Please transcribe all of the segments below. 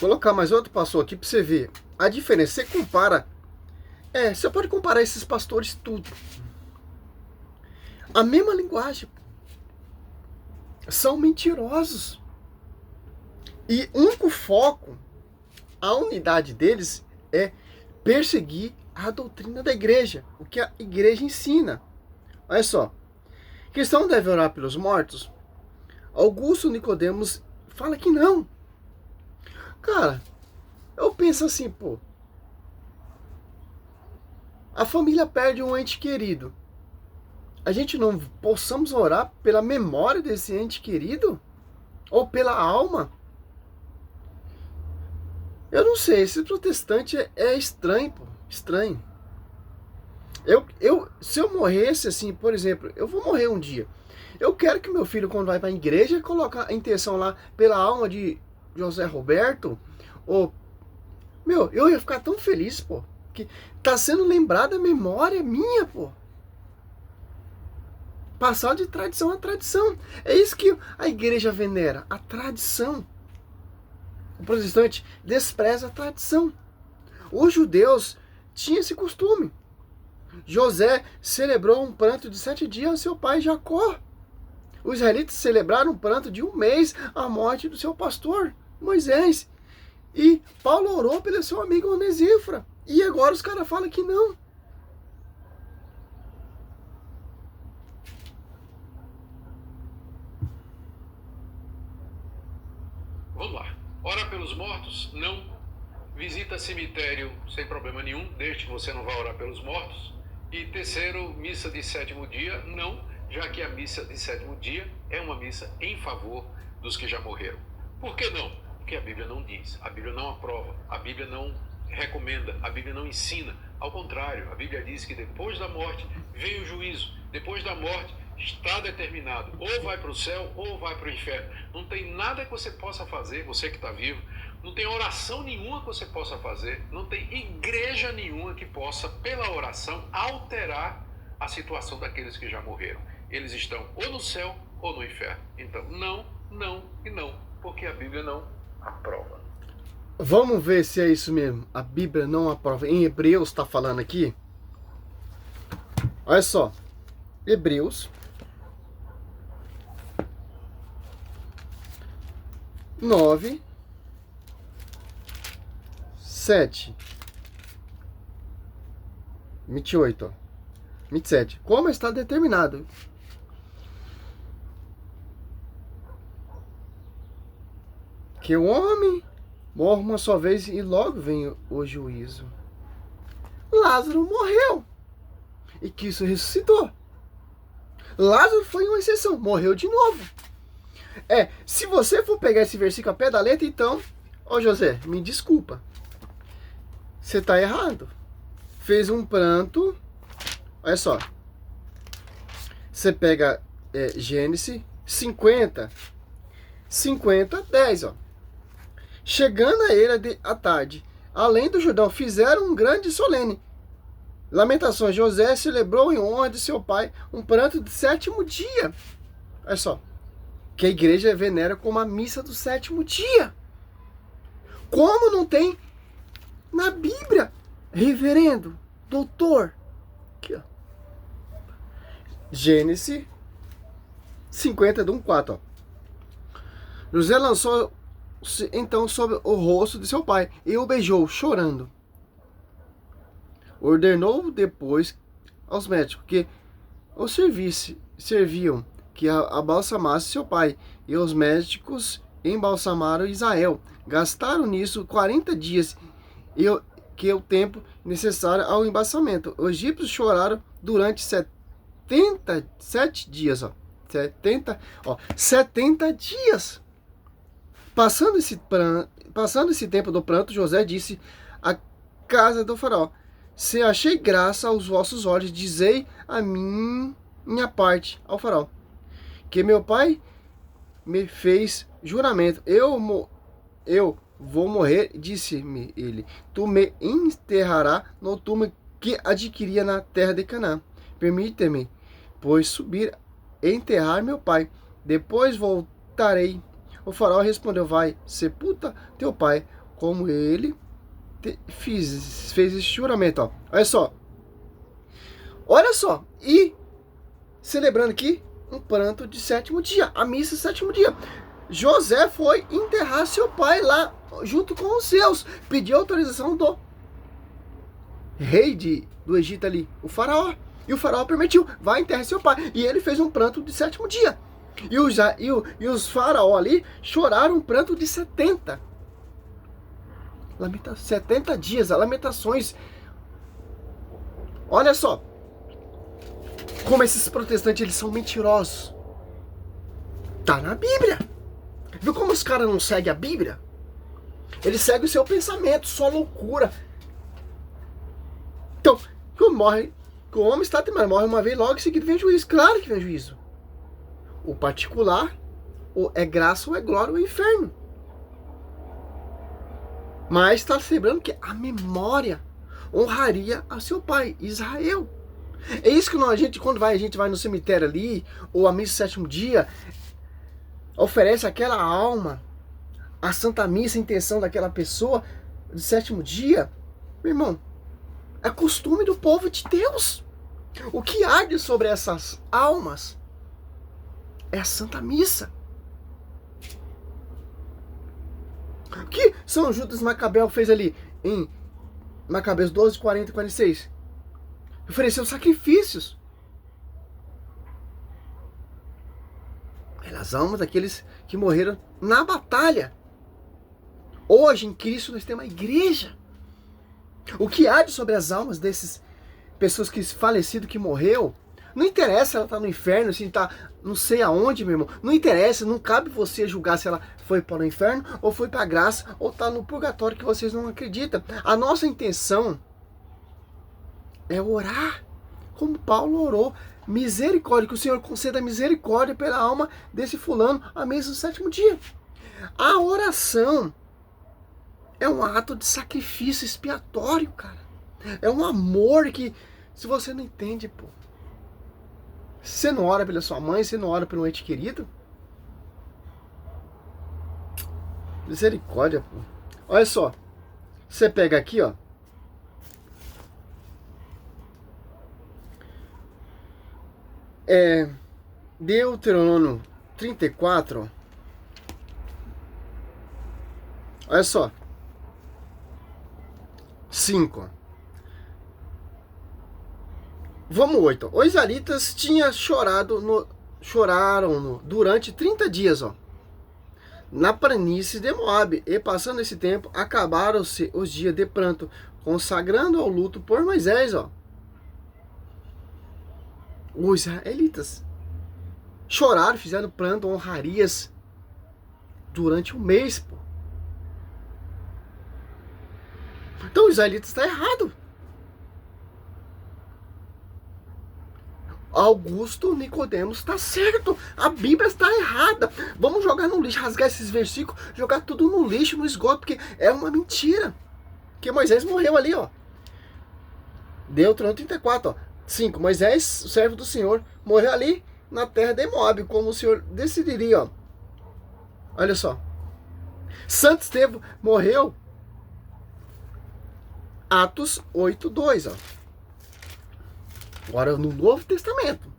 colocar mais outro pastor aqui para você ver a diferença. Você compara, você pode comparar esses pastores tudo. A mesma linguagem. São mentirosos. E o único foco, a unidade deles é perseguir a doutrina da igreja, o que a igreja ensina. Olha só, cristão deve orar pelos mortos? Augusto Nicodemos fala que não. Cara, eu penso assim, pô, a família perde um ente querido. A gente não possamos orar pela memória desse ente querido? Ou pela alma? Eu não sei, esse protestante é estranho, pô, estranho. Se eu morresse assim, por exemplo, eu vou morrer um dia. Eu quero que meu filho, quando vai para a igreja, coloque a intenção lá pela alma de José Roberto. Ou, eu ia ficar tão feliz, pô, que tá sendo lembrada a memória minha, pô. Passar de tradição a tradição. É isso que a igreja venera, a tradição. O protestante despreza a tradição. Os judeus tinham esse costume. José celebrou um pranto de 7 dias ao seu pai Jacó. Os israelitas celebraram um pranto de 1 mês à morte do seu pastor, Moisés. E Paulo orou pelo seu amigo Onesíforo. E agora os caras falam que não. Vamos lá. Ora pelos mortos? Não. Visita cemitério sem problema nenhum, desde que você não vá orar pelos mortos. E terceiro, missa de 7º dia? Não, já que a missa de 7º dia é uma missa em favor dos que já morreram. Por que não? Porque a Bíblia não diz, a Bíblia não aprova, a Bíblia não recomenda, a Bíblia não ensina. Ao contrário, a Bíblia diz que depois da morte vem o juízo. Depois da morte está determinado, ou vai para o céu ou vai para o inferno. Não tem nada que você possa fazer, você que está vivo, não tem oração nenhuma que você possa fazer, não tem igreja nenhuma que possa, pela oração, alterar a situação daqueles que já morreram. Eles estão ou no céu ou no inferno. Então, não, não e não, porque a Bíblia não aprova. Vamos ver se é isso mesmo. A Bíblia não aprova. Em Hebreus está falando aqui. Olha só. Hebreus 9, 7, 28, ó. 27. Como está determinado que o homem morre uma só vez e logo vem o juízo. Lázaro morreu e Cristo ressuscitou. Lázaro foi uma exceção, morreu de novo. Se você for pegar esse versículo a pé da letra, então, José, me desculpa, você está errado. Fez um pranto. Olha só. Você pega Gênesis 50, 10, ó. Chegando a ele à tarde, além do Jordão, fizeram um grande solene. Lamentações, José celebrou em honra de seu pai um pranto de 7º dia. Olha só. Que a igreja venera como a missa do 7º dia. Como não tem na Bíblia? Reverendo, doutor. Aqui, ó. Gênesis 50, 1, 4. Ó. José lançou-se então sobre o rosto de seu pai e o beijou, chorando. Ordenou depois aos médicos que o serviam que abalsamasse seu pai, e os médicos embalsamaram Israel. Gastaram nisso 40 dias, que é o tempo necessário ao embalsamento. Os egípcios choraram durante 77 dias. 70 dias. Passando esse tempo do pranto, José disse à casa do faraó: se achei graça aos vossos olhos, dizei a minha parte ao faraó, que meu pai me fez juramento. Eu vou morrer, disse-me ele. Tu me enterrarás no túmulo que adquiria na terra de Canaã. Permite-me, pois, subir e enterrar meu pai. Depois voltarei. O faraó respondeu: vai, sepulta teu pai como ele fez esse juramento, ó. Olha só, e celebrando aqui um pranto de 7º dia, a missa 7º dia. José foi enterrar seu pai lá, junto com os seus, pediu autorização do rei do Egito ali, o faraó. E o faraó permitiu, vai enterrar seu pai. E ele fez um pranto de 7º dia. E os faraó ali choraram um pranto de 70 dias, lamentações. Olha só, como esses protestantes, eles são mentirosos. Tá na Bíblia. Viu como os caras não seguem a Bíblia? Eles seguem o seu pensamento, só loucura. Então, o homem está mas morre uma vez, logo em seguida vem juízo. Claro que vem juízo. O particular, ou é graça ou é glória ou é inferno. Mas está celebrando que a memória honraria a seu pai, Israel. É isso que a gente, quando a gente vai no cemitério ali, ou a missa 7º dia, oferece aquela alma, a Santa Missa, a intenção daquela pessoa, de 7º dia. Meu irmão, é costume do povo de Deus. O que arde sobre essas almas é a Santa Missa. O que São Judas Macabeu fez ali em Macabeus 12, 40 e 46? Ofereceu sacrifícios pelas almas daqueles que morreram na batalha. Hoje, em Cristo, nós temos a igreja. O que há de sobre as almas dessas pessoas que falecido, que morreu, não interessa se ela está no inferno, se está não sei aonde, meu irmão. Não interessa, não cabe você julgar se ela foi para o inferno, ou foi para a graça, ou está no purgatório que vocês não acreditam. A nossa intenção é orar, como Paulo orou. Misericórdia, que o Senhor conceda misericórdia pela alma desse fulano, a mesa do 7º dia. A oração é um ato de sacrifício expiatório, cara. É um amor que, se você não entende, pô. Você não ora pela sua mãe, você não ora pelo ente querido? Misericórdia, pô. Olha só. Você pega aqui, ó. Deuteronômio 34. Olha só. 5. Vamos 8. Os israelitas choraram durante 30 dias, ó, na planície de Moabe, e passando esse tempo, acabaram-se os dias de pranto, consagrando ao luto por Moisés, ó. Os israelitas choraram, fizeram pranto, honrarias durante um mês, pô. Então os israelitas estão errados. Augusto Nicodemos está certo. A Bíblia está errada. Vamos jogar no lixo, rasgar esses versículos, jogar tudo no lixo, no esgoto, porque é uma mentira. Que Moisés morreu ali, ó. Deuteronômio 34, ó. 5. Moisés, o servo do Senhor, morreu ali na terra de Moabe, como o Senhor decidiria, ó. Olha só. Santo Estevão morreu. Atos 8:2, ó. Agora no Novo Testamento.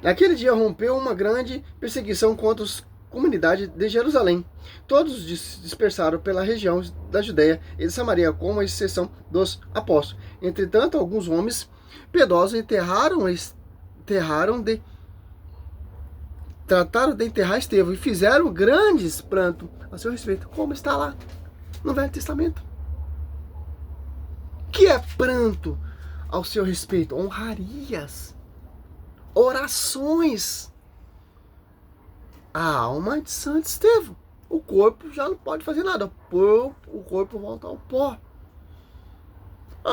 Naquele dia rompeu uma grande perseguição contra as comunidades de Jerusalém. Todos dispersaram pela região da Judéia e de Samaria, com exceção dos apóstolos. Entretanto, alguns homens piedosos trataram de enterrar Estevão e fizeram grandes prantos a seu respeito, como está lá no Velho Testamento. Que é pranto ao seu respeito? Honrarias, orações. A alma de Santo Estevão. O corpo já não pode fazer nada. O corpo volta ao pó.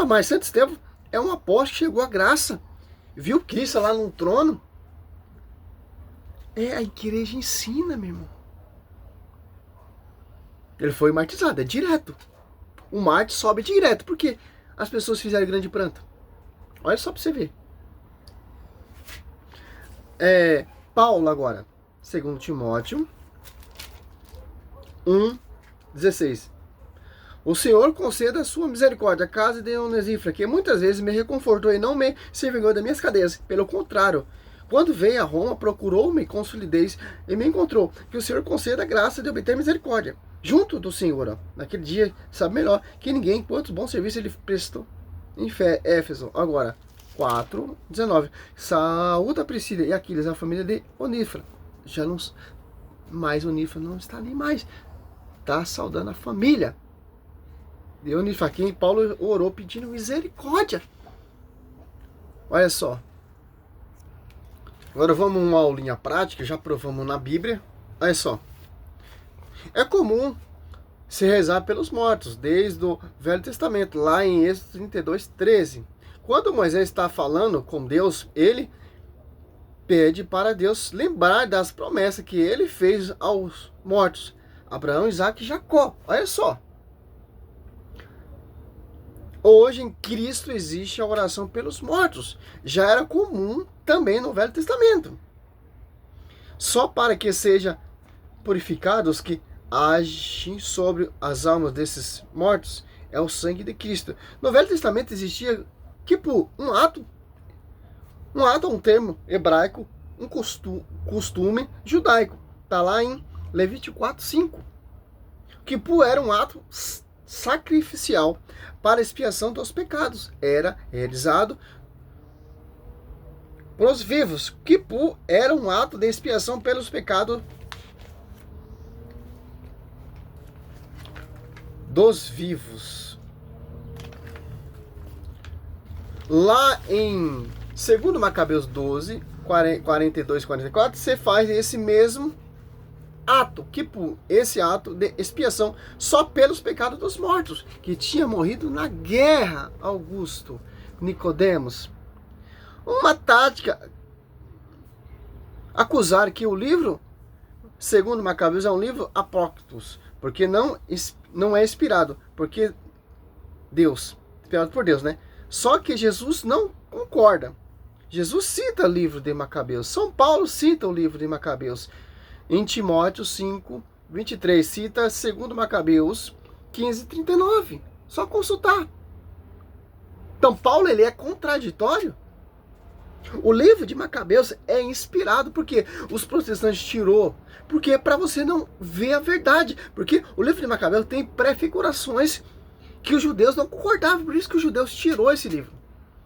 Mas Santo Estevão é um apóstolo que chegou à graça. Viu Cristo lá no trono. A igreja ensina, meu irmão. Ele foi martirizado, é direto. O mártir sobe direto. Por quê? As pessoas fizeram grande pranto. Olha só pra você ver. Paulo agora. 2 Timóteo 1:16. O Senhor conceda a sua misericórdia à casa de Onesífora, que muitas vezes me reconfortou e não me se vingou das minhas cadeias. Pelo contrário, quando veio a Roma, procurou-me com solidez e me encontrou. Que o Senhor conceda a graça de obter misericórdia junto do Senhor. Ó. Naquele dia, sabe melhor que ninguém quantos bons serviços ele prestou em Éfeso. Agora, 4:19. Saúda a Priscila e Aquiles, a família de Onífera. Já não mais, Onífera não está nem mais. Está saudando a família de Onífera, quem Paulo orou pedindo misericórdia. Olha só. Agora vamos uma aulinha prática, já provamos na Bíblia. Olha só. É comum se rezar pelos mortos, desde o Velho Testamento, lá em Êxodo 32:13. Quando Moisés está falando com Deus, ele pede para Deus lembrar das promessas que ele fez aos mortos. Abraão, Isaac e Jacó. Olha só. Hoje em Cristo existe a oração pelos mortos. Já era comum também no Velho Testamento. Só para que sejam purificados que agem sobre as almas desses mortos é o sangue de Cristo. No Velho Testamento existia tipo um ato, um termo hebraico, um costume judaico. Está lá em Levítico 4:5. Kippur era um ato sacrificial para expiação dos pecados. Era realizado para os vivos. Kippur era um ato de expiação pelos pecados dos vivos. Lá em 2 Macabeus 12, 42 e 44, você faz esse mesmo ato, Kippur, esse ato de expiação só pelos pecados dos mortos, que tinha morrido na guerra, Augusto Nicodemos. Uma tática, acusar que o livro, segundo Macabeus, é um livro apócrifo, porque não é inspirado, porque inspirado por Deus, né? Só que Jesus não concorda. Jesus cita o livro de Macabeus. São Paulo cita o livro de Macabeus. Em Timóteo 5:23, cita 2 Macabeus 15:39. Só consultar. Então, Paulo ele é contraditório. O livro de Macabeus é inspirado porque os protestantes tirou. Porque é para você não ver a verdade. Porque o livro de Macabeus tem prefigurações que os judeus não concordavam. Por isso que os judeus tirou esse livro.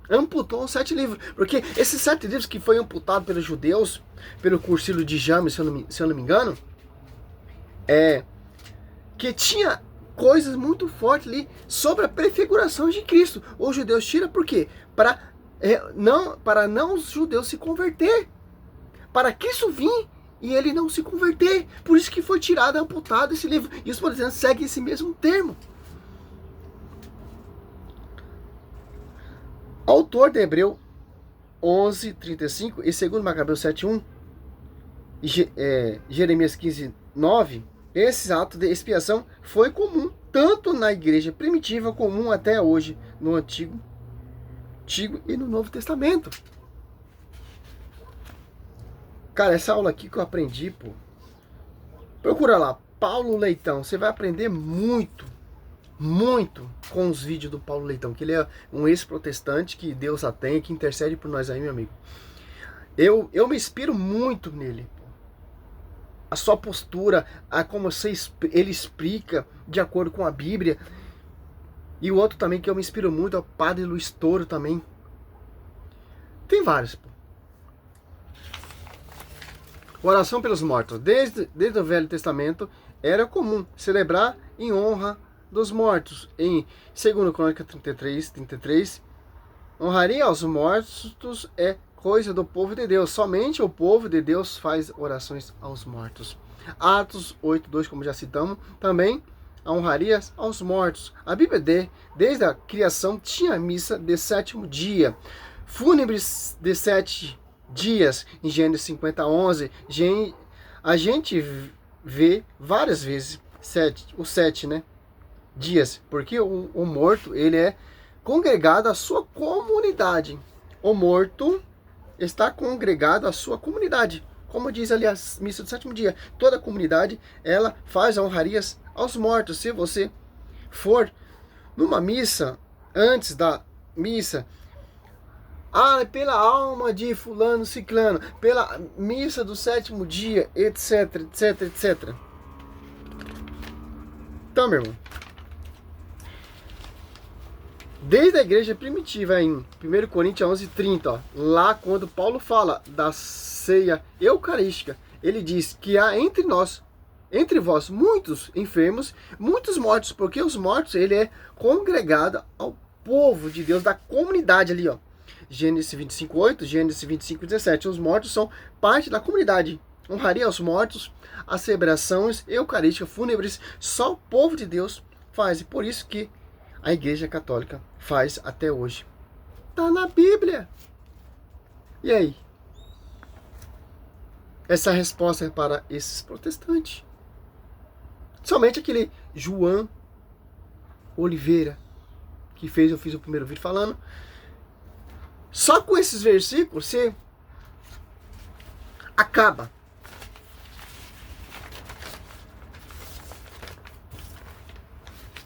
Amputou os 7 livros. Porque esses 7 livros que foi amputado pelos judeus, pelo Concílio de James, se eu não me engano, que tinha coisas muito fortes ali sobre a prefiguração de Cristo. Os judeus tiram por quê? Para não os judeus se converter. Para Cristo vir e ele não se converter. Por isso que foi tirado, amputado esse livro. E os protestantes seguem esse mesmo termo. Autor de Hebreu 11:35 e 2 Macabeus 7:1 e Jeremias 15:9, esse ato de expiação foi comum tanto na igreja primitiva como até hoje no Antigo e no Novo Testamento. Cara, essa aula aqui que eu aprendi, pô. Procura lá, Paulo Leitão. Você vai aprender muito com os vídeos do Paulo Leitão, que ele é um ex-protestante que Deus a tem, que intercede por nós aí, meu amigo. Eu me inspiro muito nele. A sua postura, a como ele explica de acordo com a Bíblia. E o outro também que eu me inspiro muito é o Padre Luiz Toro também. Tem vários, pô. Oração pelos mortos. Desde o Velho Testamento era comum celebrar em honra dos mortos. Em 2 Crônica 33, honraria aos mortos é coisa do povo de Deus. Somente o povo de Deus faz orações aos mortos. Atos 8:2, como já citamos, também honraria aos mortos. A Bíblia desde a criação tinha missa de 7º dia, fúnebres de 7 dias, em Gênesis 50:11. A gente vê várias vezes os 7, né? Dias, porque o morto ele é congregado à sua comunidade. O morto está congregado à sua comunidade. Como diz ali a missa do sétimo dia, toda a comunidade, ela faz honrarias aos mortos. Se você for numa missa, antes da missa, pela alma de fulano, ciclano, pela missa do sétimo dia, etc, etc, etc. Então, meu irmão, desde a igreja primitiva, em 1 Coríntios 11:30, ó, lá quando Paulo fala da ceia eucarística, ele diz que há entre vós, muitos enfermos, muitos mortos, porque os mortos, ele é congregado ao povo de Deus, da comunidade ali, ó. Gênesis 25:8, Gênesis 25:17, os mortos são parte da comunidade. Honraria aos mortos, as celebrações eucarísticas, fúnebres, só o povo de Deus faz, e por isso que a Igreja Católica faz até hoje. Tá na Bíblia. E aí? Essa resposta é para esses protestantes. Somente aquele João Oliveira, que eu fiz o primeiro vídeo falando. Só com esses versículos você acaba.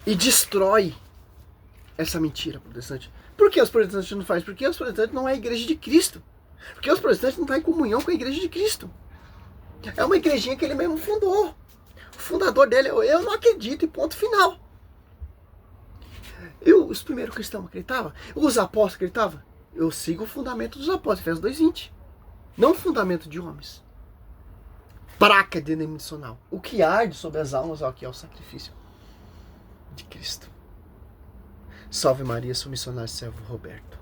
E destrói essa mentira protestante. Por que os protestantes não fazem? Porque os protestantes não é a igreja de Cristo. Porque os protestantes não estão em comunhão com a igreja de Cristo. É uma igrejinha que ele mesmo fundou. O fundador dele, eu não acredito, e ponto final. Os primeiros cristãos acreditavam? Os apóstolos acreditavam? Eu sigo o fundamento dos apóstolos, Efésios 2:20. Não o fundamento de homens. Praca denominacional. O que arde sobre as almas, aqui é o sacrifício de Cristo. Salve Maria, sou missionário servo Roberto.